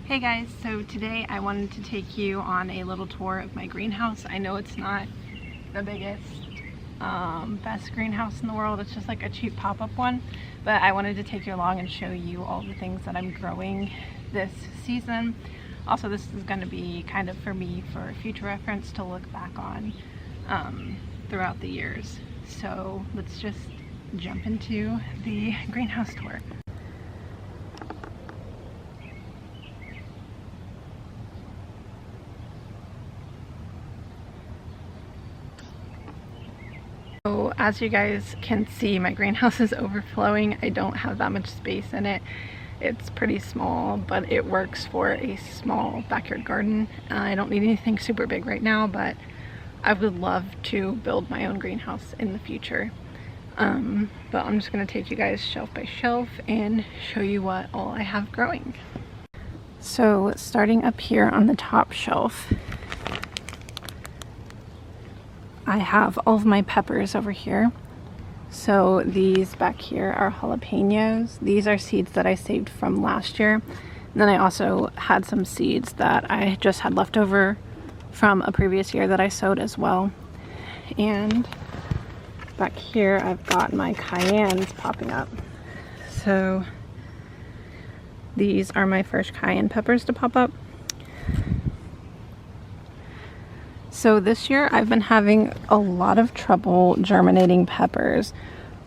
Hey guys, so today I wanted to take you on a little tour of my greenhouse. I know it's not the biggest, best greenhouse in the world. It's just like a cheap pop-up one, but I wanted to take you along and show you all the things that I'm growing this season. Also, this is going to be kind of for me for future reference to look back on throughout the years. So let's just jump into the greenhouse tour. So as you guys can see, my greenhouse is overflowing. I don't have that much space in it. It's pretty small, but it works for a small backyard garden. I don't need anything super big right now, but I would love to build my own greenhouse in the future. But I'm just going to take you guys shelf by shelf and show you what all I have growing. So starting up here on the top shelf, I have all of my peppers over here. So these back here are jalapenos. These are seeds that I saved from last year. And then I also had some seeds that I just had left over from a previous year that I sowed as well. And back here I've got my cayennes popping up. So these are my first cayenne peppers to pop up. So this year I've been having a lot of trouble germinating peppers.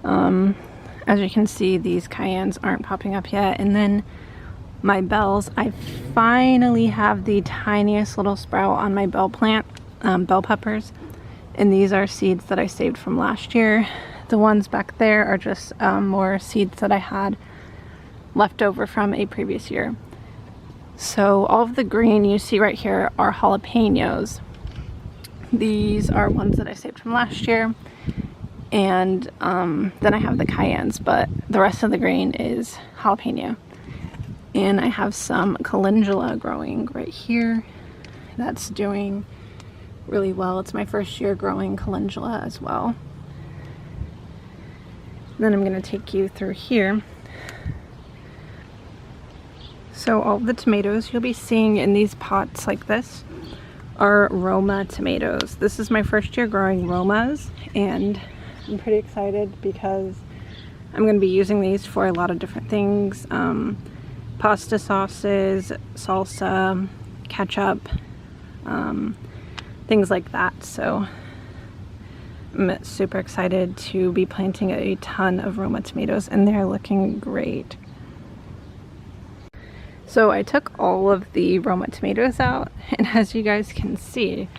As you can see, these cayennes aren't popping up yet. And then my bells, I finally have the tiniest little sprout on my bell plant, bell peppers. And these are seeds that I saved from last year. The ones back there are just more seeds that I had left over from a previous year. So all of the green you see right here are jalapenos. These are ones that I saved from last year, and then I have the cayennes, but the rest of the green is jalapeno. And I have some calendula growing right here. That's doing really well. It's my first year growing calendula as well. Then I'm going to take you through here. So all the tomatoes you'll be seeing in these pots like this are Roma tomatoes. This is my first year growing Romas, and I'm pretty excited because I'm going to be using these for a lot of different things. Pasta sauces, salsa, ketchup, things like that. So I'm super excited to be planting a ton of Roma tomatoes, and they're looking great. So I took all of the Roma tomatoes out, and as you guys can see,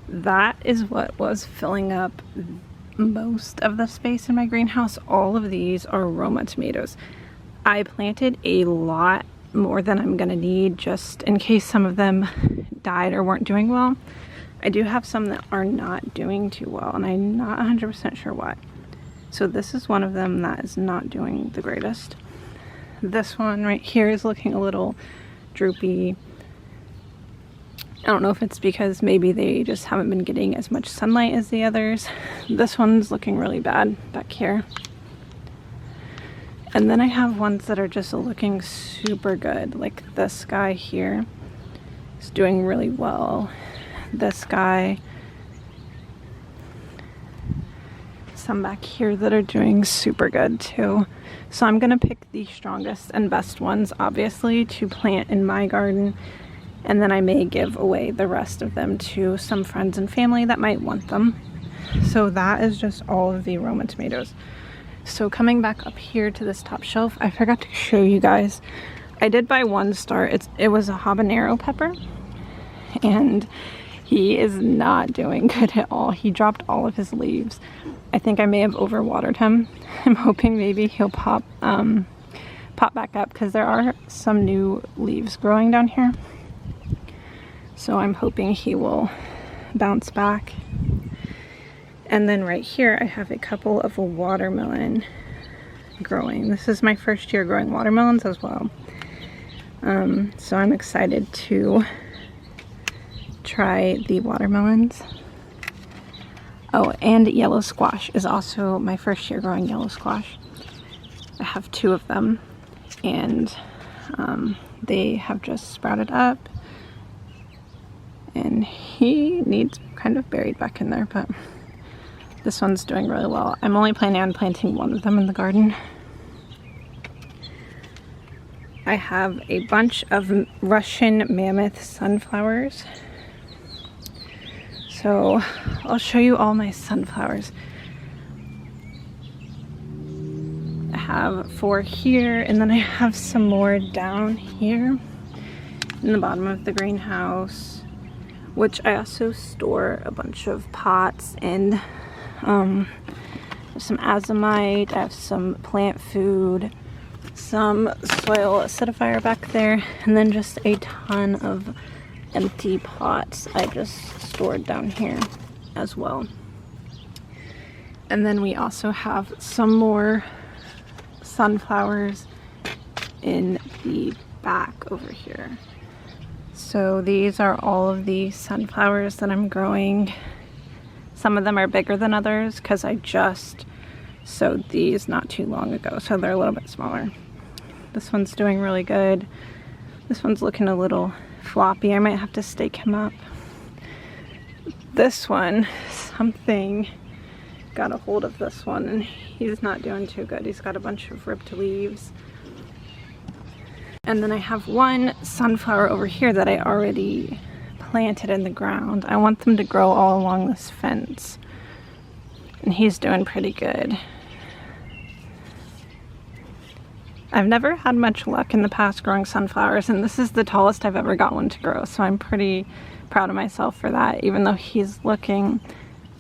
that is what was filling up most of the space in my greenhouse. All of these are Roma tomatoes. I planted a lot more than I'm gonna need just in case some of them died or weren't doing well. I do have some that are not doing too well, and I'm not 100% sure why. So this is one of them that is not doing the greatest. This one right here is looking a little droopy. I don't know if it's because maybe they just haven't been getting as much sunlight as the others. This one's looking really bad back here. And then I have ones that are just looking super good. Like this guy here is doing really well. This guy. Some back here that are doing super good too. So I'm gonna pick the strongest and best ones, obviously, to plant in my garden, and then I may give away the rest of them to some friends and family that might want them. So that is just all of the Roma tomatoes. So coming back up here to this top shelf, I forgot to show you guys. I did buy one start. It was a habanero pepper, and he is not doing good at all. He dropped all of his leaves. I think I may have overwatered him. I'm hoping maybe he'll pop back up because there are some new leaves growing down here. So I'm hoping he will bounce back. And then right here I have a couple of watermelon growing. This is my first year growing watermelons as well. So I'm excited to try the watermelons. Oh, and yellow squash is also my first year growing yellow squash. I have two of them, and They have just sprouted up, and he needs kind of buried back in there, but this one's doing really well. I'm only planning on planting one of them in the garden. I have a bunch of Russian mammoth sunflowers. So I'll show you all my sunflowers. I have 4 here, and then I have some more down here in the bottom of the greenhouse, which I also store a bunch of pots and some azomite. I have some plant food, some soil acidifier back there, and then just a ton of empty pots I just stored down here as well. And then we also have some more sunflowers in the back over here. So these are all of the sunflowers that I'm growing. Some of them are bigger than others because I just sowed these not too long ago, so they're a little bit smaller. This one's doing really good. This one's looking a little floppy. I might have to stake him up. This one, something got a hold of this one, and he's not doing too good. He's got a bunch of ripped leaves. And then I have one sunflower over here that I already planted in the ground. I want them to grow all along this fence, and he's doing pretty good. I've never had much luck in the past growing sunflowers, and this is the tallest I've ever got one to grow, so I'm pretty proud of myself for that, even though he's looking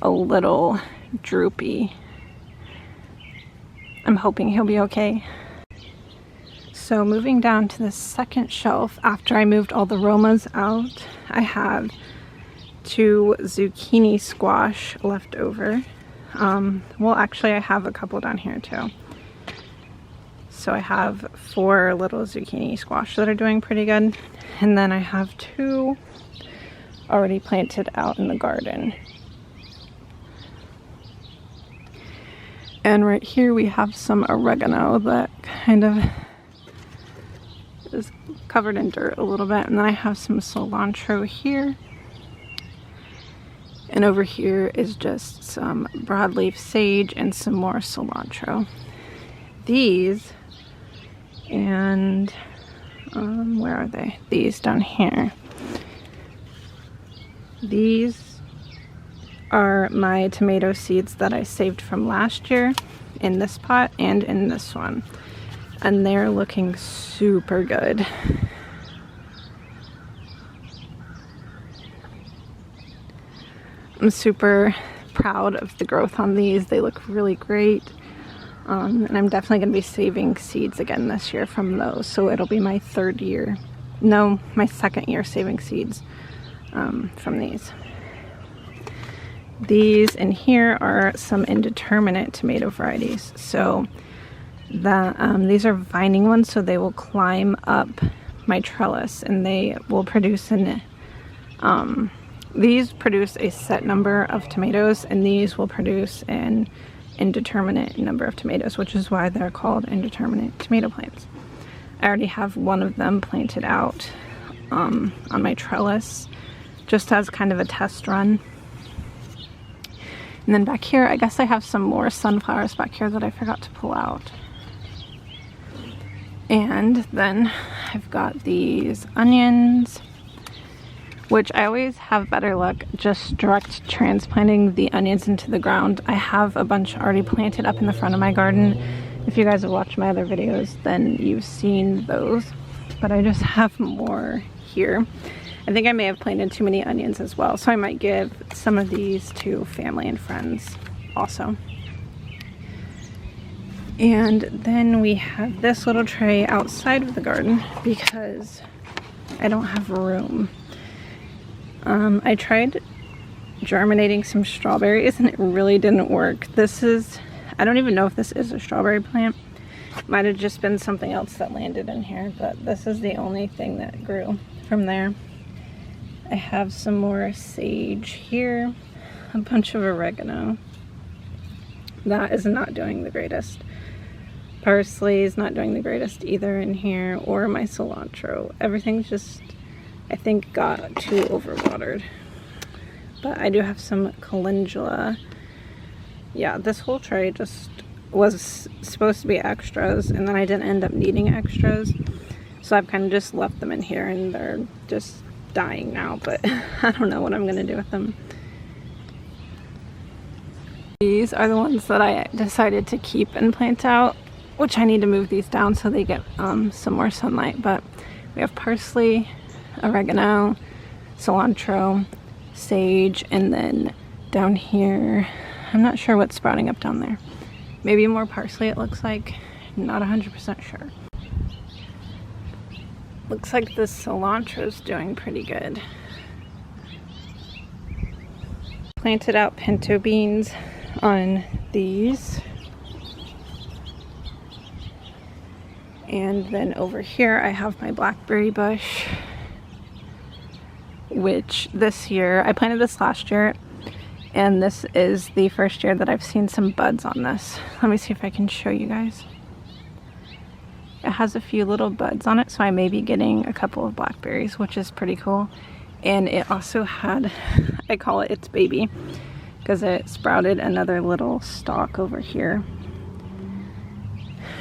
a little droopy. I'm hoping he'll be okay. So moving down to the second shelf, after I moved all the Romas out, I have 2 zucchini squash left over. Well, actually I have a couple down here too. So I have 4 little zucchini squash that are doing pretty good. And then I have 2 already planted out in the garden. And right here we have some oregano that kind of is covered in dirt a little bit. And then I have some cilantro here. And over here is just some broadleaf sage and some more cilantro. These, and where are they? These down here. These are my tomato seeds that I saved from last year in this pot and in this one. And they're looking super good. I'm super proud of the growth on these. They look really great. And I'm definitely going to be saving seeds again this year from those. So it'll be my second year saving seeds from these. These in here are some indeterminate tomato varieties. So these are vining ones, so they will climb up my trellis, and they will produce these produce a set number of tomatoes, and these will produce an indeterminate number of tomatoes, which is why they're called indeterminate tomato plants. I already have one of them planted out on my trellis, just as kind of a test run. And then back here, I guess I have some more sunflowers back here that I forgot to pull out. And then I've got these onions, which I always have better luck just direct transplanting the onions into the ground. I have a bunch already planted up in the front of my garden. If you guys have watched my other videos, then you've seen those. But I just have more here. I think I may have planted too many onions as well, so I might give some of these to family and friends also. And then we have this little tray outside of the garden because I don't have room. I tried germinating some strawberries and it really didn't work. I don't even know if this is a strawberry plant. Might have just been something else that landed in here, but this is the only thing that grew from there. I have some more sage here, a bunch of oregano. That is not doing the greatest. Parsley is not doing the greatest either in here, or my cilantro. Everything's just, I think, got too overwatered. But I do have some calendula. Yeah, this whole tray just was supposed to be extras, and then I didn't end up needing extras. So I've kind of just left them in here, and they're just dying now, but I don't know what I'm gonna do with them. These are the ones that I decided to keep and plant out, which I need to move these down so they get some more sunlight. But we have parsley, oregano, cilantro, sage, and then down here, I'm not sure what's sprouting up down there. Maybe more parsley, it looks like. Not 100% sure. Looks like the cilantro's doing pretty good. Planted out pinto beans on these. And then over here I have my blackberry bush, which this year, I planted this last year, and this is the first year that I've seen some buds on this. Let me see if I can show you guys. It has a few little buds on it, so I may be getting a couple of blackberries, which is pretty cool. And it also had, I call it its baby, because it sprouted another little stalk over here.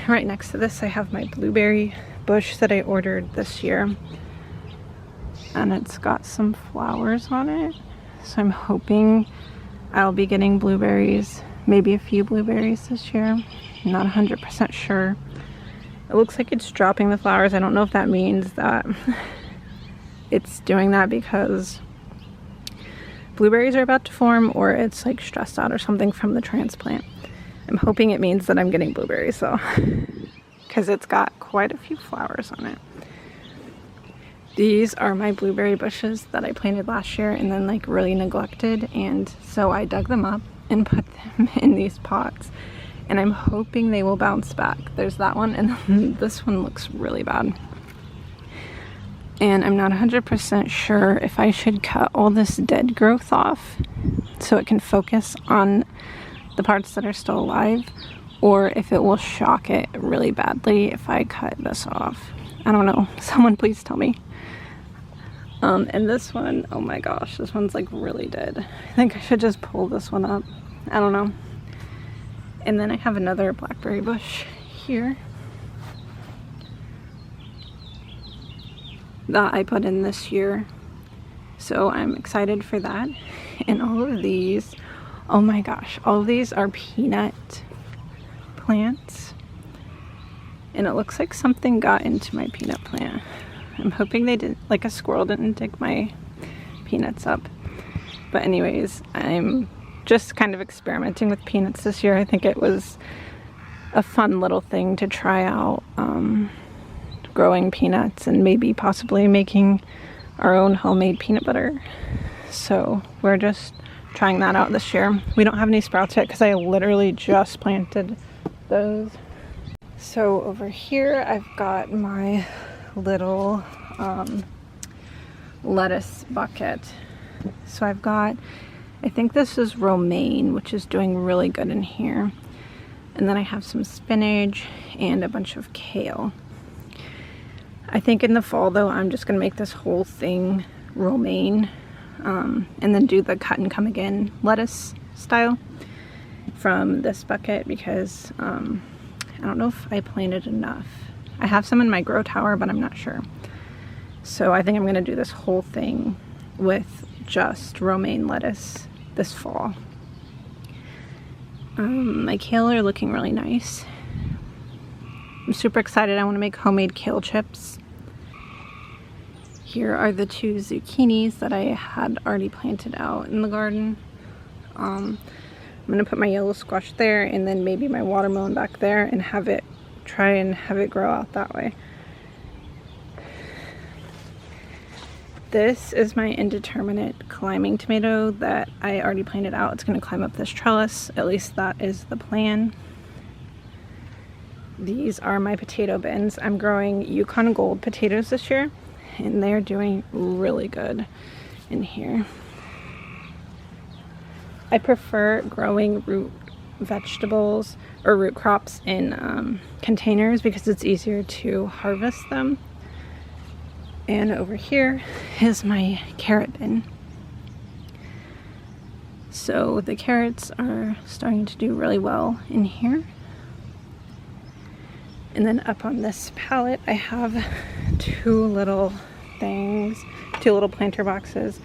Right next to this I have my blueberry bush that I ordered this year, and it's got some flowers on it, so I'm hoping I'll be getting blueberries, maybe a few blueberries this year. I'm not 100% sure. It looks like it's dropping the flowers. I don't know if that means that it's doing that because blueberries are about to form, or it's like stressed out or something from the transplant. I'm hoping it means that I'm getting blueberries though, because it's got quite a few flowers on it. These are my blueberry bushes that I planted last year and then like really neglected, and so I dug them up and put them in these pots, and I'm hoping they will bounce back. There's that one, and then this one looks really bad. And I'm not 100% sure if I should cut all this dead growth off so it can focus on the parts that are still alive, or if it will shock it really badly if I cut this off. I don't know. Someone please tell me. And this one, oh my gosh, this one's like really dead. I think I should just pull this one up. I don't know. And then I have another blackberry bush here that I put in this year, so I'm excited for that. And all of these, oh my gosh, all of these are peanut plants, and it looks like something got into my peanut plant. I'm hoping they didn't, like a squirrel didn't dig my peanuts up. But anyways, I'm just kind of experimenting with peanuts this year. I think it was a fun little thing to try out, growing peanuts and maybe possibly making our own homemade peanut butter. So we're just trying that out this year. We don't have any sprouts yet because I literally just planted those. So over here I've got my little lettuce bucket. So I've got, I think this is romaine, which is doing really good in here. And then I have some spinach and a bunch of kale. I think in the fall though, I'm just gonna make this whole thing romaine, and then do the cut and come again lettuce style from this bucket, because I don't know if I planted enough. I have some in my grow tower, but I'm not sure. So I think I'm gonna do this whole thing with just romaine lettuce this fall. My kale are looking really nice. I'm super excited. I want to make homemade kale chips. Here are the 2 zucchinis that I had already planted out in the garden. I'm gonna put my yellow squash there, and then maybe my watermelon back there, and try and have it grow out that way. This is my indeterminate climbing tomato that I already planted out. It's gonna climb up this trellis. At least that is the plan. These are my potato bins. I'm growing Yukon Gold potatoes this year, and they're doing really good in here. I prefer growing root vegetables or root crops in containers because it's easier to harvest them. And over here is my carrot bin. So the carrots are starting to do really well in here. And then up on this pallet, I have two little planter boxes.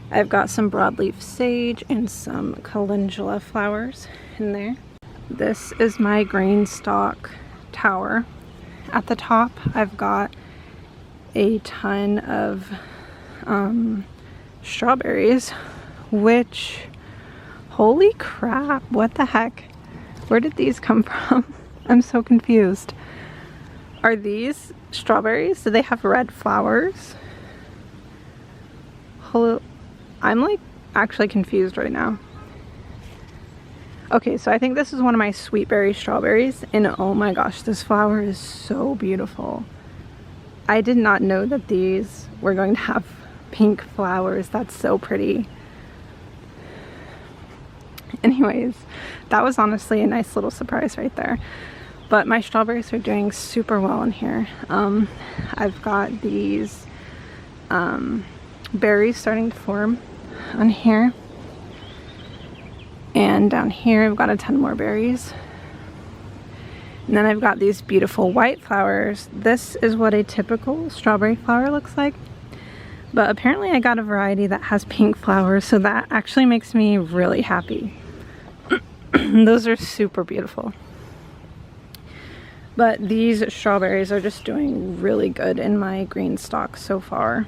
I've got some broadleaf sage and some calendula flowers in there. This is my green stalk tower. At the top, I've got a ton of strawberries, which, holy crap, what the heck? Where did these come from? I'm so confused. Are these strawberries? Do they have red flowers? Hello, I'm like actually confused right now. Okay, so I think this is one of my sweet berry strawberries, and oh my gosh, this flower is so beautiful. I did not know that these were going to have pink flowers. That's so pretty. Anyways, that was honestly a nice little surprise right there. But my strawberries are doing super well in here. I've got these berries starting to form on here. And down here I've got a ton more berries. And then I've got these beautiful white flowers. This is what a typical strawberry flower looks like. But apparently I got a variety that has pink flowers, so that actually makes me really happy. Those are super beautiful. But these strawberries are just doing really good in my green stalk so far.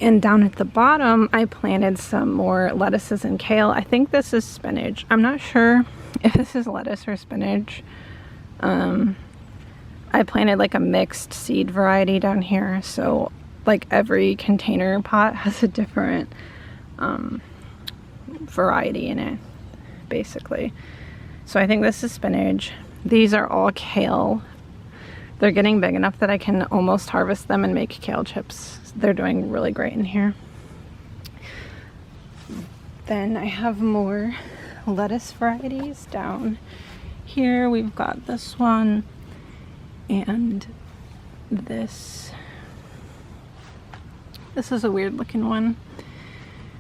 And down at the bottom, I planted some more lettuces and kale. I think this is spinach. I'm not sure if this is lettuce or spinach. I planted like a mixed seed variety down here. So like every container pot has a different variety in it, basically. So I think this is spinach. These are all kale. They're getting big enough that I can almost harvest them and make kale chips. They're doing really great in here. Then I have more lettuce varieties down here. We've got this one and this. This is a weird looking one.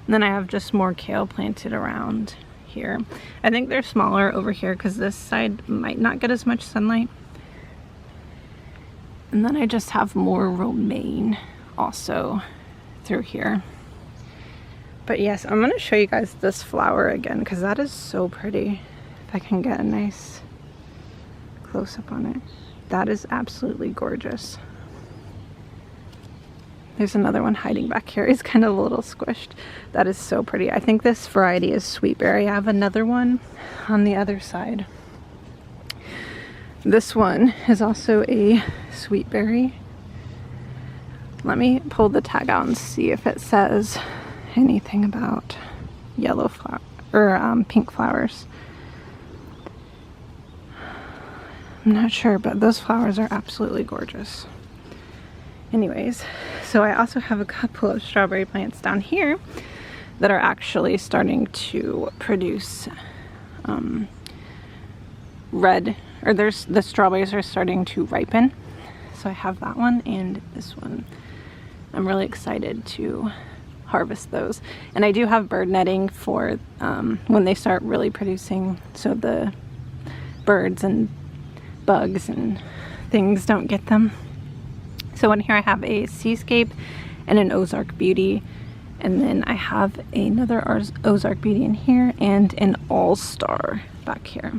And then I have just more kale planted around here. I think they're smaller over here because this side might not get as much sunlight. And then I just have more romaine also through here. But yes, I'm going to show you guys this flower again because that is so pretty. If I can get a nice close-up on it. That is absolutely gorgeous. There's another one hiding back here. It's kind of a little squished. That is so pretty. I think this variety is sweet berry. I have another one on the other side. This one is also a sweet berry. Let me pull the tag out and see if it says anything about yellow flower or pink flowers. I'm not sure, but those flowers are absolutely gorgeous. Anyways, so I also have a couple of strawberry plants down here that are actually starting to produce red, or the strawberries are starting to ripen. So I have that one and this one. I'm really excited to harvest those. And I do have bird netting for when they start really producing, so the birds and bugs and things don't get them. So in here I have a Seascape and an Ozark Beauty, and then I have another Ozark Beauty in here and an All-Star back here.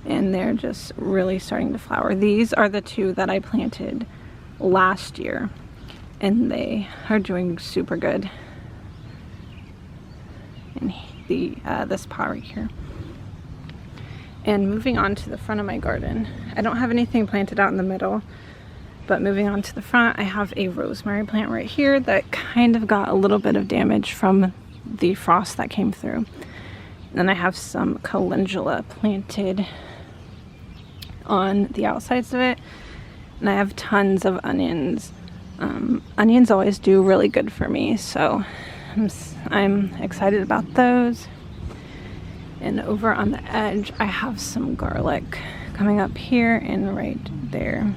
And they're just really starting to flower. These are the two that I planted last year, and they are doing super good in this pot right here. And moving on to the front of my garden, I don't have anything planted out in the middle, but moving on to the front, I have a rosemary plant right here that kind of got a little bit of damage from the frost that came through. And then I have some calendula planted on the outsides of it, and I have tons of onions. Onions always do really good for me, so I'm excited about those. And over on the edge, I have some garlic coming up here and right there.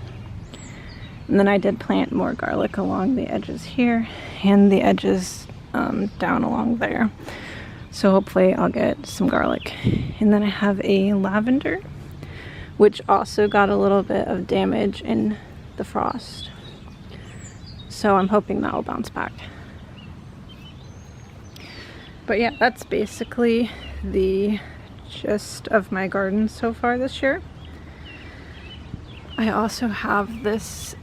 And then I did plant more garlic along the edges here and the edges down along there. So hopefully I'll get some garlic. And then I have a lavender, which also got a little bit of damage in the frost. So I'm hoping that will bounce back. But yeah, that's basically the gist of my garden so far this year. I also have this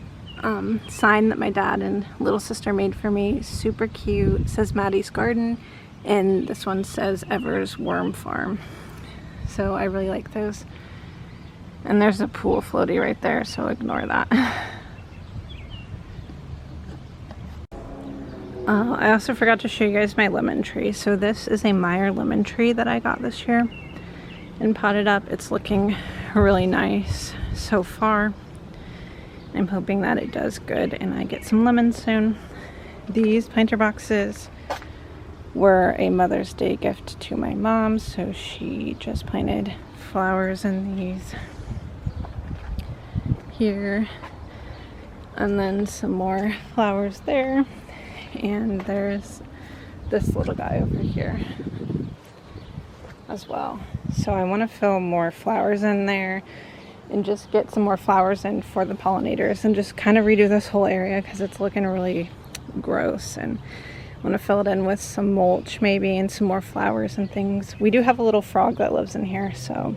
sign that my dad and little sister made for me. Super cute. It says Maddie's Garden, and this one says Ever's Worm Farm. So I really like those. And there's a pool floaty right there, so ignore that. I also forgot to show you guys my lemon tree. So this is a Meyer lemon tree that I got this year and potted up. It's looking really nice so far. I'm hoping that it does good and I get some lemons soon. These planter boxes were a Mother's Day gift to my mom, so she just planted flowers in these here, and then some more flowers there, and there's this little guy over here as well. So I want to fill more flowers in there and just get some more flowers in for the pollinators and just kind of redo this whole area because it's looking really gross, and I want to fill it in with some mulch maybe and some more flowers and things. We do have a little frog that lives in here, so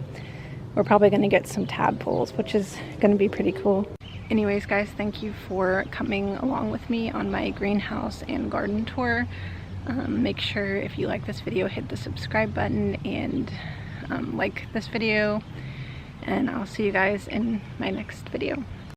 we're probably going to get some tadpoles, which is going to be pretty cool. Anyways guys, thank you for coming along with me on my greenhouse and garden tour. Make sure if you like this video, hit the subscribe button and like this video, and I'll see you guys in my next video.